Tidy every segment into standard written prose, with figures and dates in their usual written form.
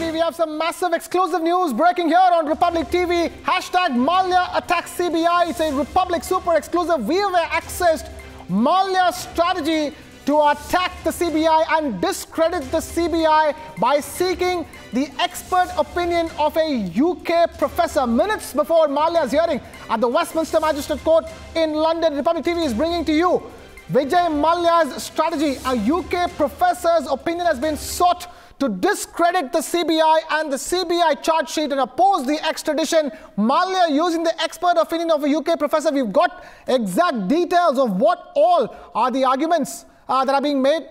TV. We have some massive exclusive news breaking here on Republic TV. Hashtag Mallya attacks CBI. It's a Republic super exclusive. We have accessed Mallya's strategy to attack the CBI and discredit the CBI by seeking the expert opinion of a UK professor. Minutes before Mallya's hearing at the Westminster Magistrate Court in London, Republic TV is bringing to you Vijay Mallya's strategy. A UK professor's opinion has been sought to discredit the CBI and the CBI charge sheet and oppose the extradition. Mallya using the expert opinion of a UK professor. We've got exact details of what all are the arguments that are being made.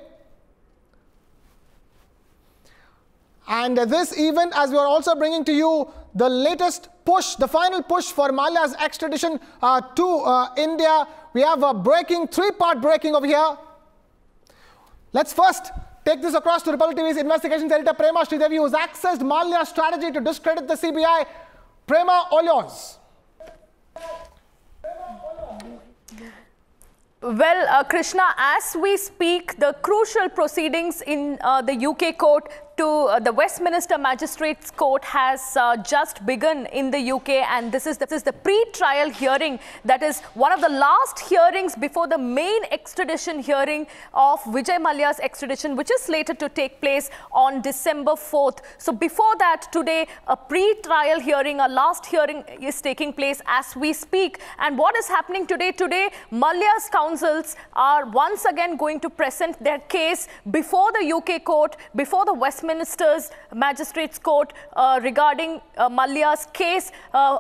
And this even as we are also bringing to you the latest push, the final push for Mallya's extradition to India. We have a three-part breaking over here. Let's first take this across to Republic TV's investigations editor Prema Sridevi, who's accessed Mallya's strategy to discredit the CBI. Prema, all yours. Well, Krishna, as we speak, the crucial proceedings in the UK court to the Westminster Magistrates Court has just begun in the UK, and this is the pre-trial hearing. That is one of the last hearings before the main extradition hearing of Vijay Mallya's extradition, which is slated to take place on December 4th. So before that, today, a pre-trial hearing, a last hearing is taking place as we speak. And what is happening today? Today, Mallya's counsels are once again going to present their case before the UK court, before the Westminster Magistrates Court regarding Mallya's case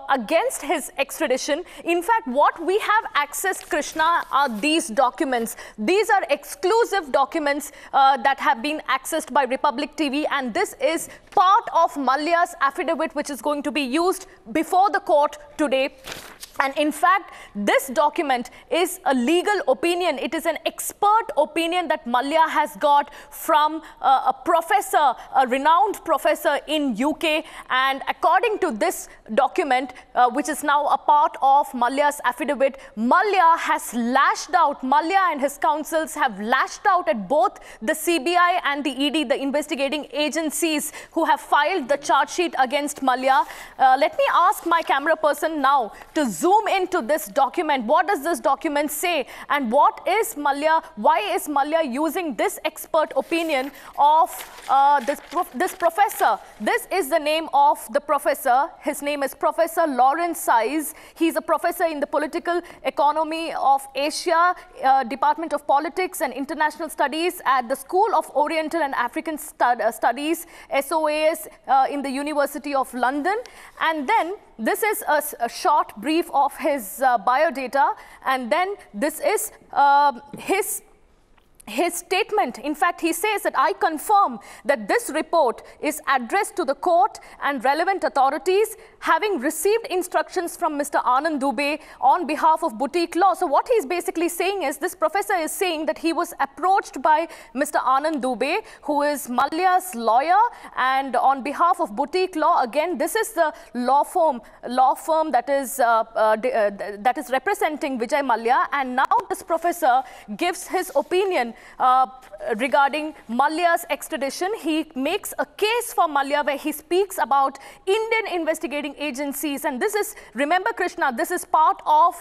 against his extradition. In fact, what we have accessed, Krishna, are these documents. These are exclusive documents that have been accessed by Republic TV, and this is part of Mallya's affidavit, which is going to be used before the court today. And in fact, this document is a legal opinion. It is an expert opinion that Mallya has got from a professor, a renowned professor in UK. And according to this document, which is now a part of Mallya's affidavit, Mallya has lashed out. Mallya and his counsels have lashed out at both the CBI and the ED, the investigating agencies who have filed the charge sheet against Mallya. Let me ask my camera person now to zoom into this document. What does this document say? And what is Mallya? Why is Mallya using this expert opinion of this professor? This is the name of the professor. His name is Professor Lawrence Size. He's a professor in the Political Economy of Asia, Department of Politics and International Studies at the School of Oriental and African Studies, SOAS, in the University of London. And then this is a short brief of his biodata, and then this is his statement. In fact, he says that I confirm that this report is addressed to the court and relevant authorities, having received instructions from Mr. Anand Dubey on behalf of Boutique Law. So what he's basically saying is, this professor is saying that he was approached by Mr. Anand Dubey, who is Mallya's lawyer, and on behalf of Boutique Law, again, this is the law firm that is representing Vijay Mallya, and now this professor gives his opinion regarding Mallya's extradition. He makes a case for Mallya where he speaks about Indian investigating agencies. And this is, remember Krishna, this is part of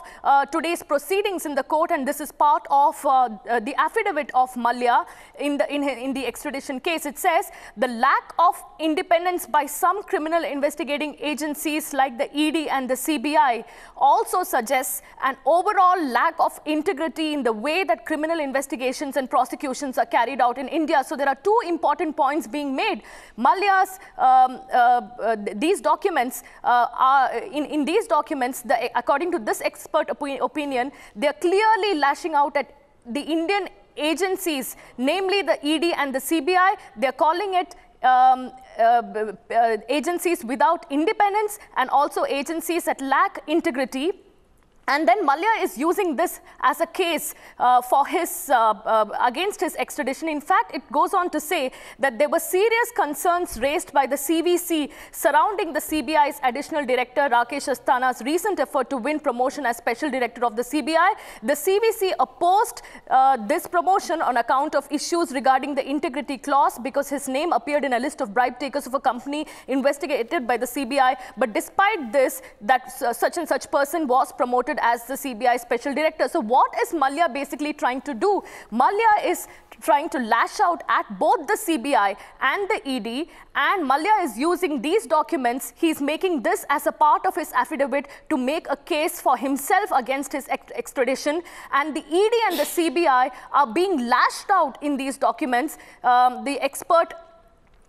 today's proceedings in the court, and this is part of the affidavit of Mallya in the extradition case. It says the lack of independence by some criminal investigating agencies like the ED and the CBI also suggests an overall lack of integrity in the way that criminal investigations and prosecutions are carried out in India. So there are two important points being made. Mallya's, these documents in these documents, according to this expert opinion, they are clearly lashing out at the Indian agencies, namely the ED and the CBI. They are calling it agencies without independence and also agencies that lack integrity. And then Mallya is using this as a case for his against his extradition. In fact, it goes on to say that there were serious concerns raised by the CVC surrounding the CBI's additional director Rakesh Asthana's recent effort to win promotion as special director of the CBI. The CVC opposed this promotion on account of issues regarding the integrity clause because his name appeared in a list of bribe takers of a company investigated by the CBI. But despite this, that such and such person was promoted as the CBI special director. So what is Mallya basically trying to do? Mallya is trying to lash out at both the CBI and the ED, and Mallya is using these documents. He's making this as a part of his affidavit to make a case for himself against his extradition. And the ED and the CBI are being lashed out in these documents. The expert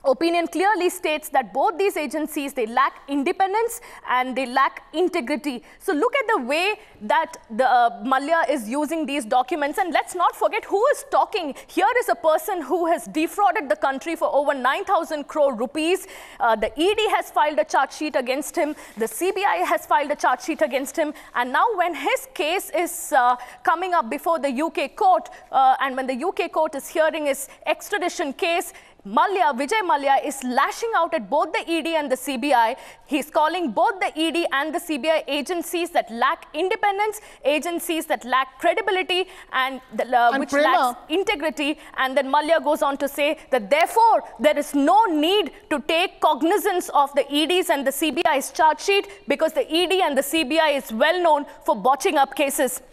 opinion clearly states that both these agencies, they lack independence and they lack integrity. So look at the way that the Mallya is using these documents, and let's not forget who is talking. Here is a person who has defrauded the country for over 9,000 crore rupees. The ED has filed a charge sheet against him. The CBI has filed a charge sheet against him. And now when his case is coming up before the UK court, and when the UK court is hearing his extradition case, Vijay Mallya is lashing out at both the ED and the CBI. He's calling both the ED and the CBI agencies that lack independence, agencies that lack credibility, and which lacks integrity. And then Mallya goes on to say that therefore there is no need to take cognizance of the ED's and the CBI's charge sheet because the ED and the CBI is well known for botching up cases.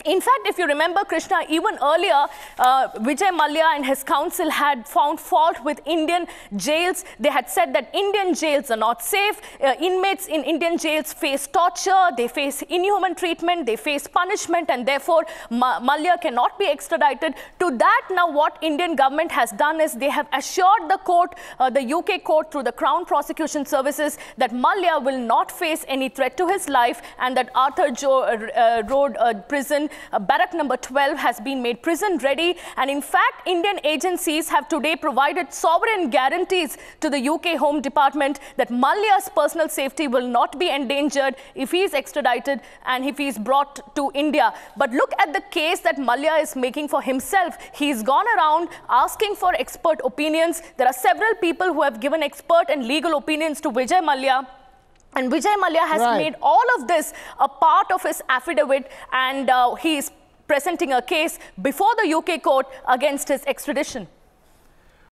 In fact, if you remember, Krishna, even earlier, Vijay Mallya and his counsel had found fault with Indian jails. They had said that Indian jails are not safe. Inmates in Indian jails face torture, they face inhuman treatment, they face punishment, and therefore Mallya cannot be extradited. To that, now what Indian government has done is they have assured the court, the UK court through the Crown Prosecution Services, that Mallya will not face any threat to his life, and that Arthur Road prison, barrack number 12, has been made prison ready. And in fact, Indian agencies have today provided sovereign guarantees to the UK Home Department that Mallya's personal safety will not be endangered if he is extradited and if he is brought to India. But look at the case that Mallya is making for himself. He's gone around asking for expert opinions. There are several people who have given expert and legal opinions to Vijay Mallya. And Vijay Mallya has made all of this a part of his affidavit, and he is presenting a case before the UK court against his extradition.